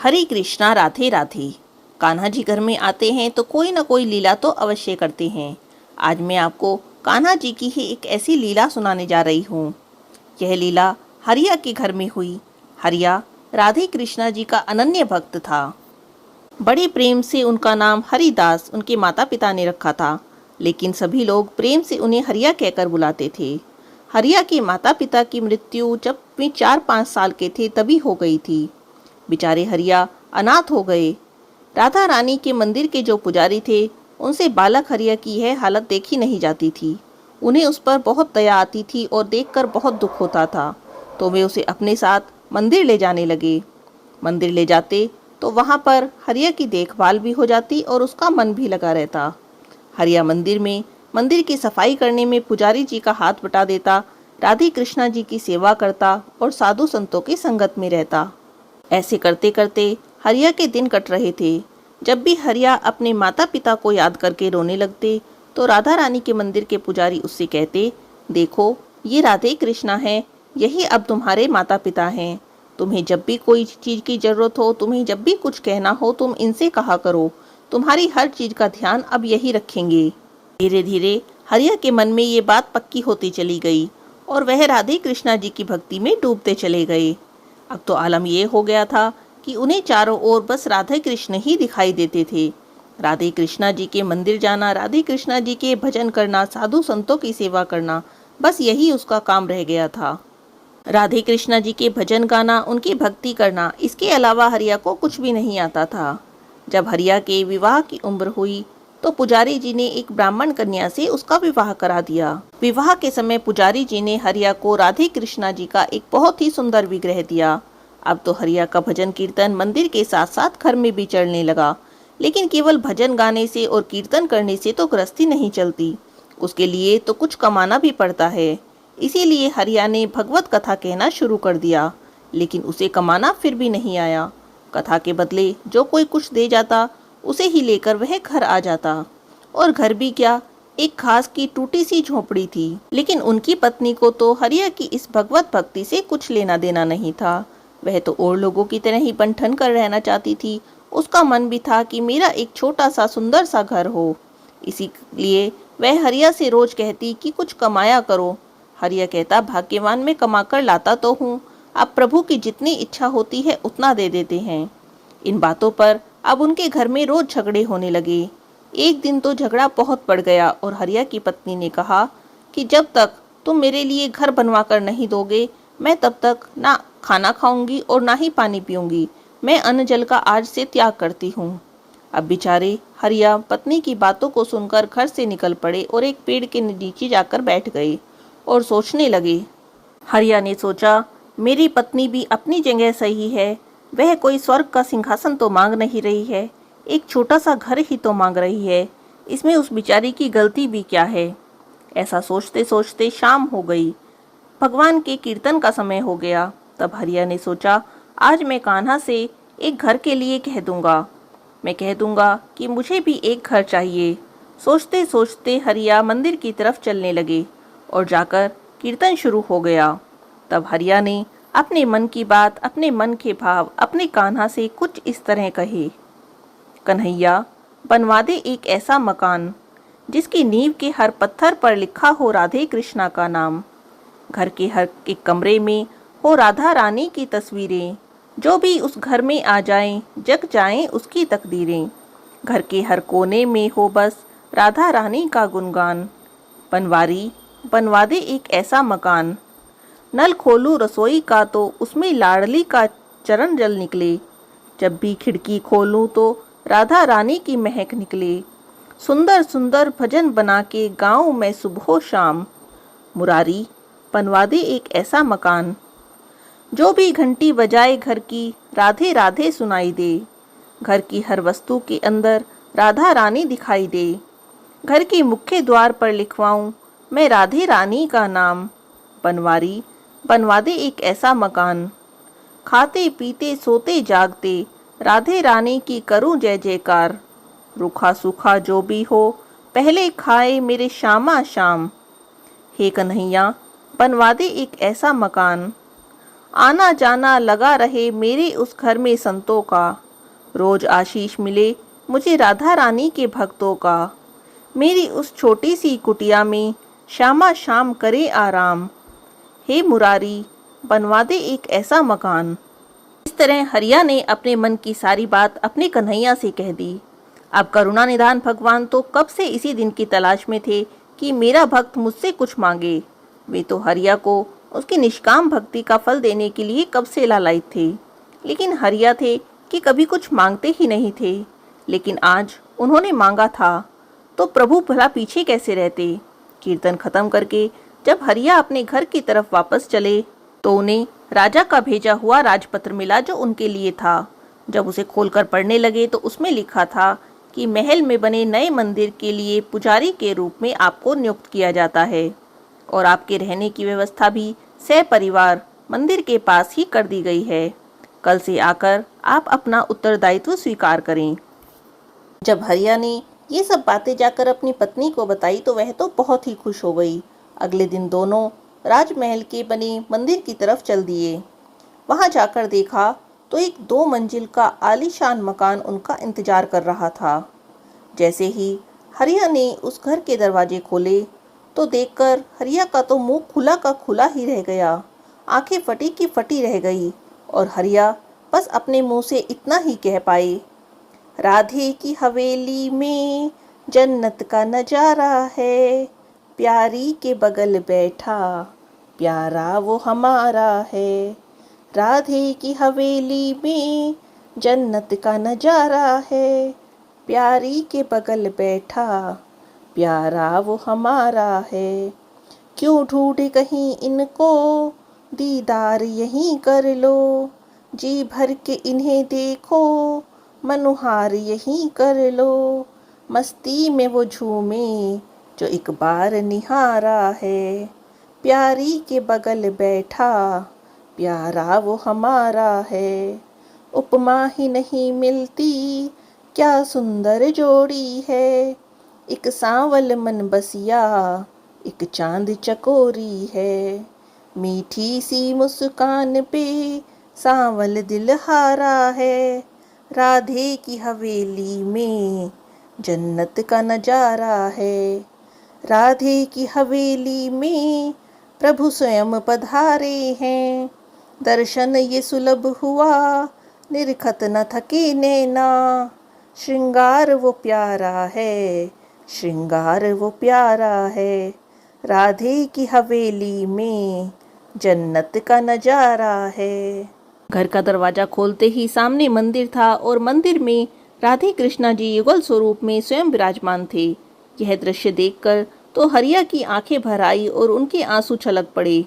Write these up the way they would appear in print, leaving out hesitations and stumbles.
हरे कृष्णा राधे राधे। कान्हा जी घर में आते हैं तो कोई ना कोई लीला तो अवश्य करते हैं। आज मैं आपको कान्हा जी की ही एक ऐसी लीला सुनाने जा रही हूँ। यह लीला हरिया के घर में हुई। हरिया राधे कृष्णा जी का अनन्य भक्त था। बड़े प्रेम से उनका नाम हरिदास उनके माता पिता ने रखा था, लेकिन सभी लोग प्रेम से उन्हें हरिया कहकर बुलाते थे। हरिया के माता पिता की मृत्यु जब वे 4-5 साल के थे तभी हो गई थी। बेचारे हरिया अनाथ हो गए। राधा रानी के मंदिर के जो पुजारी थे, उनसे बालक हरिया की यह हालत देखी नहीं जाती थी। उन्हें उस पर बहुत दया आती थी और देखकर बहुत दुख होता था, तो वे उसे अपने साथ मंदिर ले जाने लगे। मंदिर ले जाते तो वहाँ पर हरिया की देखभाल भी हो जाती और उसका मन भी लगा रहता। हरिया मंदिर की सफाई करने में पुजारी जी का हाथ बटा देता, राधे कृष्णा जी की सेवा करता और साधु संतों की संगत में रहता। ऐसे करते करते हरिया के दिन कट रहे थे। जब भी हरिया अपने माता पिता को याद करके रोने लगते तो राधा रानी के मंदिर के पुजारी उससे कहते, देखो ये राधे कृष्णा हैं, यही अब तुम्हारे माता पिता हैं। तुम्हें जब भी कोई चीज़ की ज़रूरत हो, तुम्हें जब भी कुछ कहना हो, तुम इनसे कहा करो। तुम्हारी हर चीज़ का ध्यान अब यही रखेंगे। धीरे धीरे हरिया के मन में ये बात पक्की होती चली गई और वह राधे कृष्णा जी की भक्ति में डूबते चले गए। अब तो आलम ये हो गया था कि उन्हें चारों ओर बस राधे कृष्ण ही दिखाई देते थे। राधे कृष्णा जी के मंदिर जाना, राधे कृष्णा जी के भजन करना, साधु संतों की सेवा करना, बस यही उसका काम रह गया था। राधे कृष्णा जी के भजन गाना, उनकी भक्ति करना, इसके अलावा हरिया को कुछ भी नहीं आता था। जब हरिया के विवाह की उम्र हुई तो पुजारी जी ने एक ब्राह्मण कन्या से उसका विवाह करा दिया। विवाह के समय पुजारी जी ने हरिया को राधे कृष्णा जी का एक बहुत ही सुंदर विग्रह दिया। अब तो हरिया का भजन कीर्तन मंदिर के साथ साथ घर में भी चलने लगा, लेकिन केवल भजन गाने से और कीर्तन करने से तो गृहस्थी नहीं चलती, उसके लिए तो कुछ कमाना भी पड़ता है। इसीलिए हरिया ने भगवत कथा कहना शुरू कर दिया, लेकिन उसे कमाना फिर भी नहीं आया। कथा के बदले जो कोई कुछ दे जाता, उसे ही लेकर वह घर आ जाता। और घर भी क्या, एक घास की टूटी सी झोपड़ी थी। लेकिन उनकी पत्नी को तो हरिया की इस भगवत भक्ति से कुछ लेना देना नहीं था। वह तो और लोगों की तरह ही बंठन कर रहना चाहती थी। उसका मन भी था कि मेरा एक छोटा सा सुंदर सा घर हो। इसीलिए वह हरिया से रोज कहती कि कुछ कमाया करो। हरिया कहता, भाग्यवान मैं कमा कर लाता तो हूँ, अब प्रभु की जितनी इच्छा होती है उतना दे देते हैं। इन बातों पर अब उनके घर में रोज झगड़े होने लगे। एक दिन तो झगड़ा बहुत बढ़ गया और हरिया की पत्नी ने कहा कि जब तक तुम मेरे लिए घर बनवा कर नहीं दोगे, मैं तब तक ना खाना खाऊंगी और ना ही पानी पीऊंगी। मैं अन्न जल का आज से त्याग करती हूँ। अब बेचारे हरिया पत्नी की बातों को सुनकर घर से निकल पड़े और एक पेड़ के नीचे जाकर बैठ गए और सोचने लगे। हरिया ने सोचा, मेरी पत्नी भी अपनी जगह सही है। वह कोई स्वर्ग का सिंहासन तो मांग नहीं रही है, एक छोटा सा घर ही तो मांग रही है। इसमें उस बेचारी की गलती भी क्या है। ऐसा सोचते सोचते शाम हो गई। भगवान के कीर्तन का समय हो गया। तब हरिया ने सोचा, आज मैं कान्हा से एक घर के लिए कह दूंगा। मैं कह दूंगा कि मुझे भी एक घर चाहिए। सोचते सोचते हरिया मंदिर की तरफ चलने लगे और जाकर कीर्तन शुरू हो गया। तब हरिया ने अपने मन की बात, अपने मन के भाव अपने कान्हा से कुछ इस तरह कहे, कन्हैया बनवा दे एक ऐसा मकान जिसकी नींव के हर पत्थर पर लिखा हो राधे कृष्णा का नाम। घर के हर एक कमरे में हो राधा रानी की तस्वीरें। जो भी उस घर में आ जाएं, जग जाएं उसकी तकदीरें। घर के हर कोने में हो बस राधा रानी का गुणगान। बनवारी बनवा दे एक ऐसा मकान। नल खोलूं रसोई का तो उसमें लाडली का चरण जल निकले। जब भी खिड़की खोलूं तो राधा रानी की महक निकले। सुंदर सुंदर भजन बना के गाऊं मैं सुबह शाम। मुरारी बनवा दे एक ऐसा मकान। जो भी घंटी बजाए घर की, राधे राधे सुनाई दे। घर की हर वस्तु के अंदर राधा रानी दिखाई दे। घर के मुख्य द्वार पर लिखवाऊं मैं राधे रानी का नाम। बनवारी बनवा दे एक ऐसा मकान। खाते पीते सोते जागते राधे रानी की करूं जय जयकार। रूखा सूखा जो भी हो पहले खाए मेरे श्यामा शाम। हे कन्हैया बनवा दे एक ऐसा मकान। आना जाना लगा रहे मेरे उस घर में संतों का। रोज आशीष मिले मुझे राधा रानी के भक्तों का। मेरी उस छोटी सी कुटिया में श्यामा शाम करे आराम। हे मुरारी बनवा दे एक ऐसा मकान। इस तरह हरिया ने अपने मन की सारी बात अपने कन्हैया से कह दी। अब करुणा निधान भगवान तो कब से इसी दिन की तलाश में थे कि मेरा भक्त मुझसे कुछ मांगे। वे तो हरिया को उसकी निष्काम भक्ति का फल देने के लिए कब से लालायित थे, लेकिन हरिया थे कि कभी कुछ मांगते ही नहीं थे। लेकिन आज उन्होंने मांगा था तो प्रभु भला पीछे कैसे रहते। कीर्तन खत्म करके जब हरिया अपने घर की तरफ वापस चले तो उन्हें राजा का भेजा हुआ राजपत्र मिला जो उनके लिए था। जब उसे खोलकर पढ़ने लगे तो उसमें लिखा था कि महल में बने नए मंदिर के लिए पुजारी के रूप में आपको नियुक्त किया जाता है और आपके रहने की व्यवस्था भी सपरिवार मंदिर के पास ही कर दी गई है। कल से आकर आप अपना उत्तरदायित्व स्वीकार करें। जब हरिया ने ये सब बातें जाकर अपनी पत्नी को बताई तो वह तो बहुत ही खुश हो गई। अगले दिन दोनों राजमहल के बने मंदिर की तरफ चल दिए। वहां जाकर देखा तो एक 2 मंजिल का आलीशान मकान उनका इंतजार कर रहा था। जैसे ही हरिया ने उस घर के दरवाजे खोले तो देखकर हरिया का तो मुंह खुला का खुला ही रह गया, आंखें फटी की फटी रह गई और हरिया बस अपने मुंह से इतना ही कह पाए, राधे की हवेली में जन्नत का नजारा है, प्यारी के बगल बैठा प्यारा वो हमारा है। राधे की हवेली में जन्नत का नजारा है, प्यारी के बगल बैठा प्यारा वो हमारा है। क्यों ढूंढे कहीं इनको दीदार यहीं कर लो, जी भर के इन्हें देखो मनुहार यहीं कर लो। मस्ती में वो झूमे जो एक बार निहारा है, प्यारी के बगल बैठा प्यारा वो हमारा है। उपमा ही नहीं मिलती क्या सुंदर जोड़ी है, एक सांवल मन बसिया एक चांद चकोरी है। मीठी सी मुस्कान पे सांवल दिल हारा है, राधे की हवेली में जन्नत का नजारा है। राधे की हवेली में प्रभु स्वयं पधारे हैं, दर्शन ये सुलभ हुआ निरखत न थके नैना। श्रृंगार वो प्यारा है, श्रृंगार वो प्यारा है, राधे की हवेली में जन्नत का नजारा है। घर का दरवाजा खोलते ही सामने मंदिर था और मंदिर में राधे कृष्णा जी युगल स्वरूप में स्वयं विराजमान थे। यह दृश्य देखकर तो हरिया की आंखें भर आई और उनके आंसू छलक पड़े।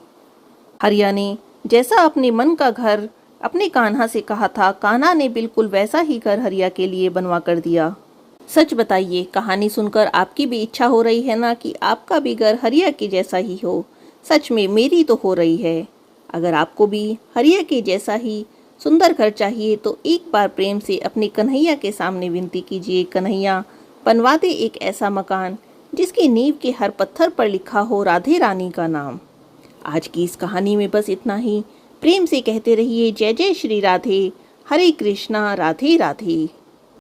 हरिया ने जैसा अपने मन का घर अपने कान्हा से कहा था, कान्हा ने बिल्कुल वैसा ही घर हरिया के लिए बनवा कर दिया। सच बताइए, कहानी सुनकर आपकी भी इच्छा हो रही है ना कि आपका भी घर हरिया के जैसा ही हो। सच में मेरी तो हो रही है। अगर आपको भी हरिया के जैसा ही सुंदर घर चाहिए तो एक बार प्रेम से अपने कन्हैया के सामने विनती कीजिए, कन्हैया बनवा दे एक ऐसा मकान जिसकी नींव के हर पत्थर पर लिखा हो राधे रानी का नाम। आज की इस कहानी में बस इतना ही। प्रेम से कहते रहिए जय जय श्री राधे, हरे कृष्णा, राधे राधे।